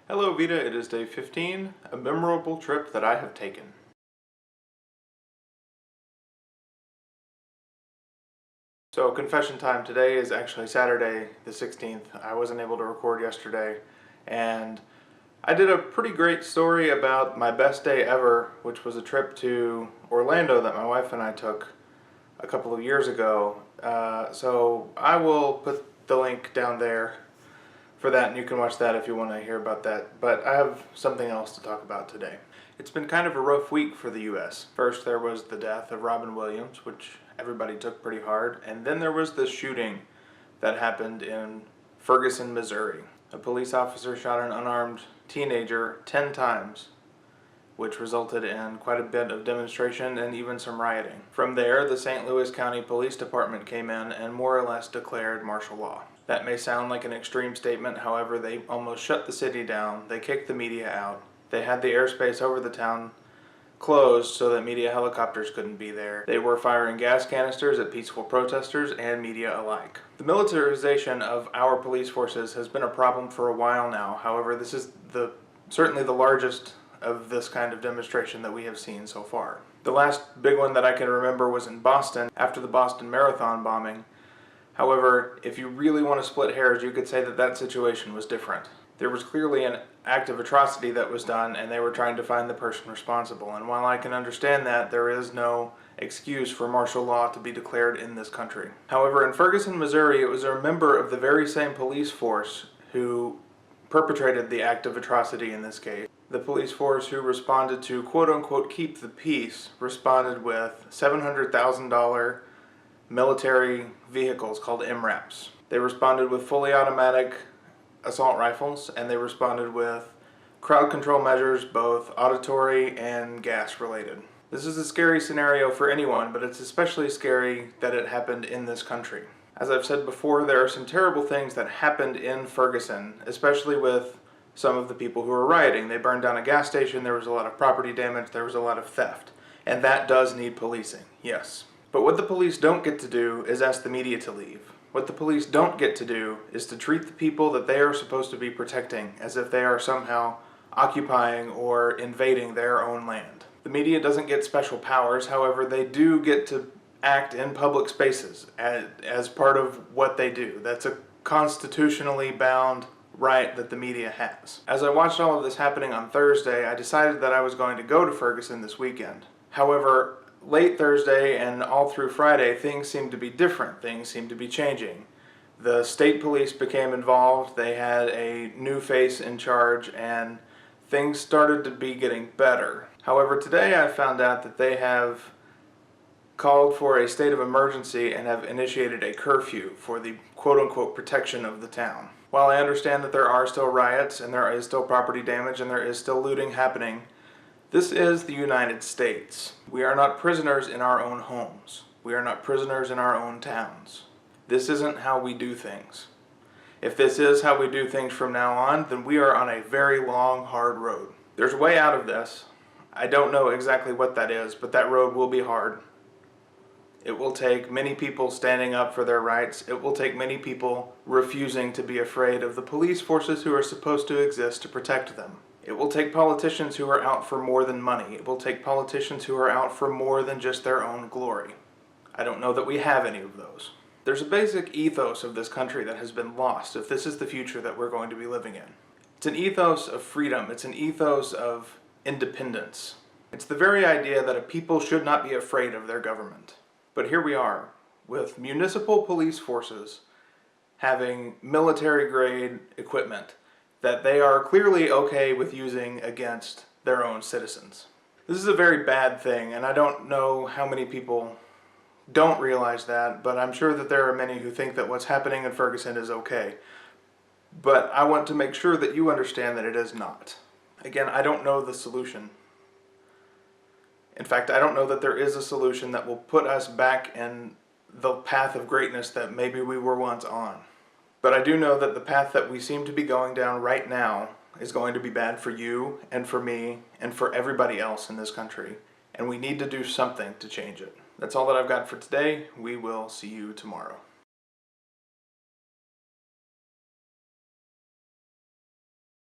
Hello VEDA, it is day 15, a memorable trip that I have taken. So confession time, today is actually Saturday the 16th. I wasn't able to record yesterday, and I did a pretty great story about my best day ever, which was a trip to Orlando that my wife and I took a couple of years ago. So I will put the link down there for that, and you can watch that if you want to hear about that. But I have something else to talk about today. It's been kind of a rough week for the U.S. First there was the death of Robin Williams, which everybody took pretty hard, and then there was the shooting that happened in Ferguson, Missouri. A police officer shot an unarmed teenager 10 times, which resulted in quite a bit of demonstration and even some rioting. From there, the St. Louis County Police Department came in and more or less declared martial law. That may sound like an extreme statement, however, they almost shut the city down, they kicked the media out, they had the airspace over the town closed so that media helicopters couldn't be there. They were firing gas canisters at peaceful protesters and media alike. The militarization of our police forces has been a problem for a while now. However, this is certainly the largest of this kind of demonstration that we have seen so far. The last big one that I can remember was in Boston after the Boston Marathon bombing. However, if you really want to split hairs, you could say that that situation was different. There was clearly an act of atrocity that was done, and they were trying to find the person responsible. And while I can understand that, there is no excuse for martial law to be declared in this country. However, in Ferguson, Missouri, it was a member of the very same police force who perpetrated the act of atrocity in this case. The police force who responded to quote-unquote keep the peace responded with $700,000 military vehicles called MRAPs. They responded with fully automatic assault rifles, and they responded with crowd control measures, both auditory and gas related. This is a scary scenario for anyone, but it's especially scary that it happened in this country. As I've said before, there are some terrible things that happened in Ferguson, especially with some of the people who were rioting. They burned down a gas station, there was a lot of property damage, there was a lot of theft. And that does need policing, yes. But what the police don't get to do is ask the media to leave. What the police don't get to do is to treat the people that they are supposed to be protecting as if they are somehow occupying or invading their own land. The media doesn't get special powers, however, they do get to act in public spaces as part of what they do. That's a constitutionally bound right that the media has. As I watched all of this happening on Thursday, I decided that I was going to go to Ferguson this weekend. However, late Thursday and all through Friday, things seemed to be different. Things seemed to be changing. The state police became involved, they had a new face in charge, and things started to be getting better. However, today I found out that they have called for a state of emergency and have initiated a curfew for the quote-unquote protection of the town. While I understand that there are still riots and there is still property damage and there is still looting happening, this is the United States. We are not prisoners in our own homes. We are not prisoners in our own towns. This isn't how we do things. If this is how we do things from now on, then we are on a very long, hard road. There's a way out of this. I don't know exactly what that is, but that road will be hard. It will take many people standing up for their rights. It will take many people refusing to be afraid of the police forces who are supposed to exist to protect them. It will take politicians who are out for more than money. It will take politicians who are out for more than just their own glory. I don't know that we have any of those. There's a basic ethos of this country that has been lost if this is the future that we're going to be living in. It's an ethos of freedom. It's an ethos of independence. It's the very idea that a people should not be afraid of their government. But here we are, with municipal police forces having military-grade equipment that they are clearly okay with using against their own citizens. This is a very bad thing, and I don't know how many people don't realize that, but I'm sure that there are many who think that what's happening in Ferguson is okay. But I want to make sure that you understand that it is not. Again, I don't know the solution. In fact, I don't know that there is a solution that will put us back in the path of greatness that maybe we were once on. But I do know that the path that we seem to be going down right now is going to be bad for you and for me and for everybody else in this country. And we need to do something to change it. That's all that I've got for today. We will see you tomorrow.